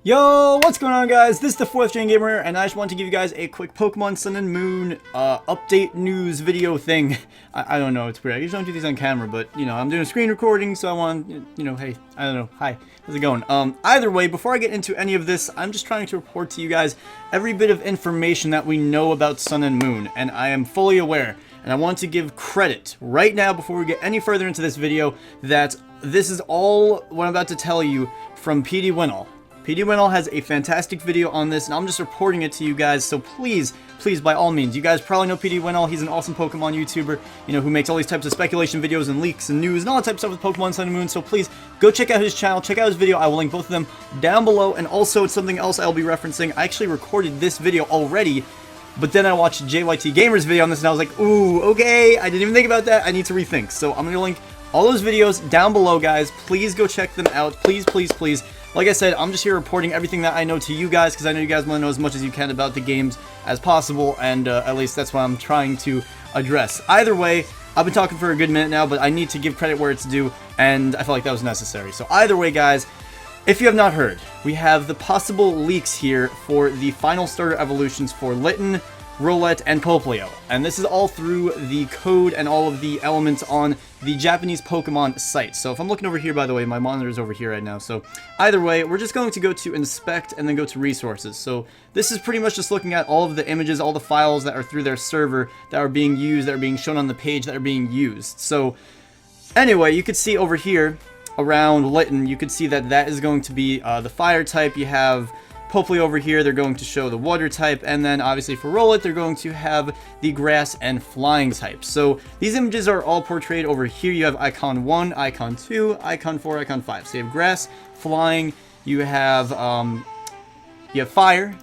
Yo, what's going on, guys? This is the 4th Gen Gamer, and I just want to give you guys a quick Pokemon Sun and Moon update news video thing. I don't know, it's weird. I usually don't do these on camera, but, you know, I'm doing a screen recording, so I want, you know, hey, I don't know, hi, how's it going? Either way, before I get into any of this, I'm just trying to report to you guys every bit of information that we know about Sun and Moon, and I am fully aware, and I want to give credit right now before we get any further into this video, that this is all what I'm about to tell you from pdwinnall. pdwinnall has a fantastic video on this, and I'm just reporting it to you guys, so please, by all means, you guys probably know pdwinnall. He's an awesome Pokemon YouTuber, you know, who makes all these types of speculation videos and leaks and news and all that type of stuff with Pokemon Sun and Moon, so please, go check out his channel, check out his video. I will link both of them down below, and also, it's something else I'll be referencing. I actually recorded this video already, but then I watched JYT Gamer's video on this, and I was like, ooh, okay, I didn't even think about that, I need to rethink. So I'm going to link all those videos down below, guys. Please go check them out, please. Like I said, I'm just here reporting everything that I know to you guys, because I know you guys want to know as much as you can about the games as possible, and at least that's what I'm trying to address. Either way, I've been talking for a good minute now, but I need to give credit where it's due, and I felt like that was necessary. So either way, guys, if you have not heard, we have the possible leaks here for the final starter evolutions for Litten, Rowlet, and Popplio, and this is all through the code and all of the elements on the Japanese Pokemon site. So if I'm looking over here, by the way, my monitor's over here right now, so either way, we're just going to go to inspect and then go to resources. So this is pretty much just looking at all of the images, all the files that are through their server that are being used, that are being shown on the page, that are being used. So anyway, you could see over here around Litten, you could see that that is going to be the fire type. You have Popplio over here, they're going to show the water type, and then obviously for Rowlet, they're going to have the grass and flying type. So these images are all portrayed over here. You have Icon 1, Icon 2, Icon 4, Icon 5. So you have grass, flying, you have fire,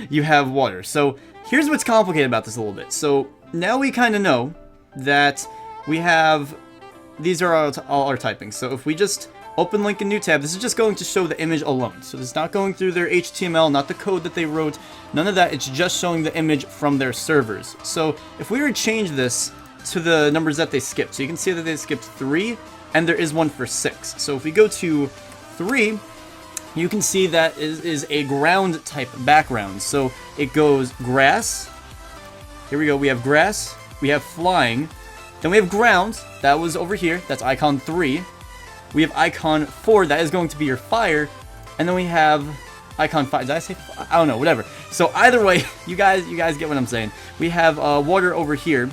you have water. So here's what's complicated about this a little bit. So now we kind of know that we have, these are all our typings. So if we just open link in new tab, this is just going to show the image alone. So this is not going through their HTML, not the code that they wrote, none of that. It's just showing the image from their servers. So if we were to change this to the numbers that they skipped, so you can see that they skipped 3, and there is one for 6. So if we go to 3, you can see that is a ground type background. So it goes grass, here we go, we have grass, we have flying, then we have ground, that was over here, that's icon 3. We have icon 4, that is going to be your fire, and then we have icon 5. Did I say? I don't know, whatever. So either way, you guys get what I'm saying. We have water over here,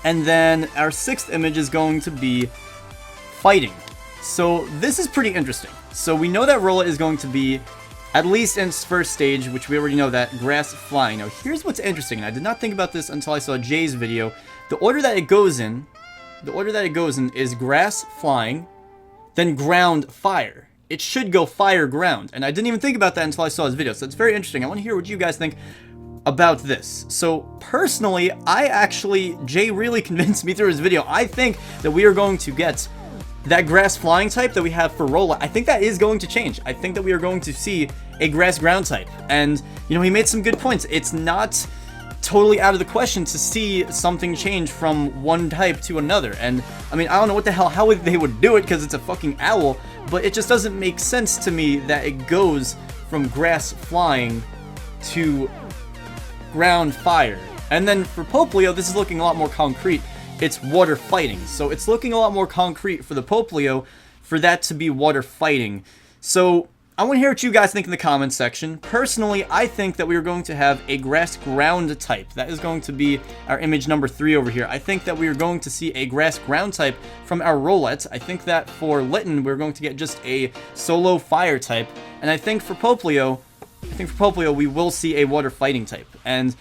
and then our 6th image is going to be fighting. So this is pretty interesting. So we know that Rowlet is going to be, at least in its first stage, which we already know, that grass flying. Now here's what's interesting, and I did not think about this until I saw Jay's video. The order that it goes in is grass flying, then ground fire. It should go fire ground, and I didn't even think about that until I saw his video, so it's very interesting. I want to hear what you guys think about this. So personally, Jay really convinced me through his video. I think that we are going to get that grass flying type that we have for Rowlet. I think that is going to change. I think that we are going to see a grass ground type, and you know, he made some good points. It's not totally out of the question to see something change from one type to another. And I mean, I don't know what the hell, how they would do it, because it's a fucking owl, but it just doesn't make sense to me that it goes from grass flying to ground fire. And then for Popplio, this is looking a lot more concrete. It's water fighting, so it's looking a lot more concrete for the Popplio for that to be water fighting. So I want to hear what you guys think in the comments section. Personally, I think that we are going to have a grass ground type. That is going to be our image number 3 over here. I think that we are going to see a grass ground type from our Rowlet. I think that for Litten, we're going to get just a solo fire type. And I think for Popplio, we will see a water fighting type. And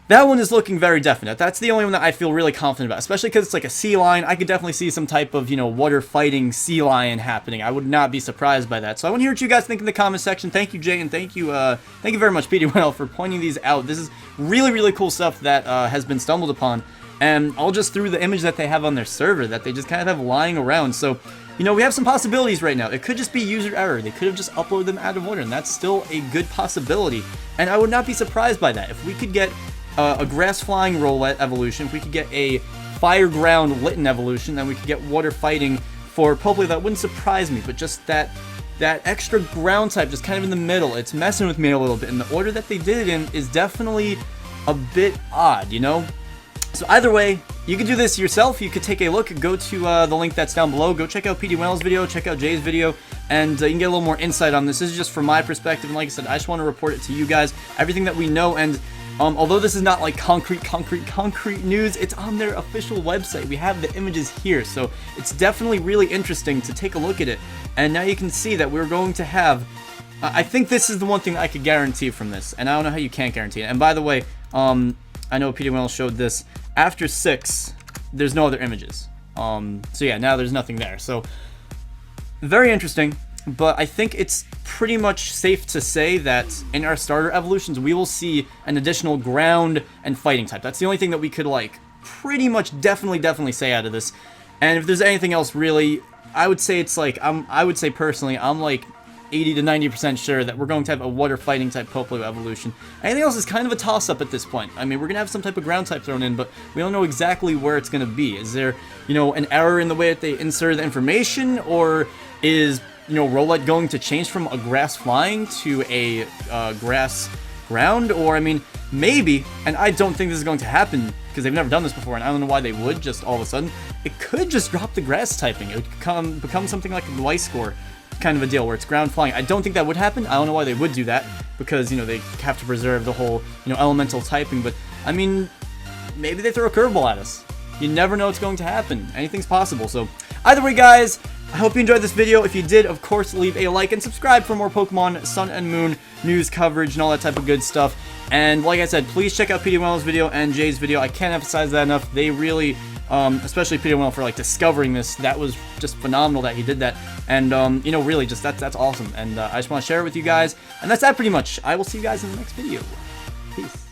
that one is looking very definite. That's the only one that I feel really confident about, especially because it's like a sea lion. I could definitely see some type of, you know, water fighting sea lion happening. I would not be surprised by that. So I want to hear what you guys think in the comment section. Thank you, Jay, and thank you very much, pdwinnall, for pointing these out. This is really cool stuff that has been stumbled upon, and all just through the image that they have on their server that they just kind of have lying around. So, you know, we have some possibilities right now. It could just be user error. They could have just uploaded them out of order, and that's still a good possibility. And I would not be surprised by that. If we could get a grass flying Rowlet evolution, if we could get a fire ground Litten evolution, then we could get water fighting for Popplio. That wouldn't surprise me, but just that that extra ground type just kind of in the middle. It's messing with me a little bit, and the order that they did it in is definitely a bit odd, you know? So either way, you could do this yourself. You could take a look, go to the link that's down below, go check out pdwinnall's video, check out Jay's video, and you can get a little more insight on this. This is just from my perspective, and like I said, I just want to report it to you guys, everything that we know. And although this is not like concrete news, it's on their official website. We have the images here, so it's definitely really interesting to take a look at it. And now you can see that we're going to have, I think this is the one thing I could guarantee from this, and I don't know how you can't guarantee it. And by the way, I know pdwinnall showed this. After 6, there's no other images. So yeah, now there's nothing there. So very interesting, but I think it's pretty much safe to say that in our starter evolutions, we will see an additional ground and fighting type. That's the only thing that we could, like, pretty much definitely say out of this. And if there's anything else, really, I would say it's like, I would say personally, I'm like 80 to 90% sure that we're going to have a water fighting type Popplio evolution. Anything else is kind of a toss-up at this point. I mean, we're going to have some type of ground type thrown in, but we don't know exactly where it's going to be. Is there, you know, an error in the way that they insert the information, or is, you know, Rowlet going to change from a grass flying to a grass ground? Or, I mean, maybe, and I don't think this is going to happen because they've never done this before, and I don't know why they would just all of a sudden. It could just drop the grass typing. It would become something like a Gliscor kind of a deal where it's ground flying. I don't think that would happen. I don't know why they would do that, because, you know, they have to preserve the whole, you know, elemental typing. But I mean, maybe they throw a curveball at us. You never know what's going to happen. Anything's possible. So either way, guys, I hope you enjoyed this video. If you did, of course, leave a like and subscribe for more Pokemon Sun and Moon news coverage and all that type of good stuff. And like I said, please check out pdwinnall's video and Jay's video. I can't emphasize that enough. They really, especially pdwinnall, for like discovering this. That was just phenomenal that he did that. And you know, really, just that's awesome. And I just want to share it with you guys. And that's that pretty much. I will see you guys in the next video. Peace.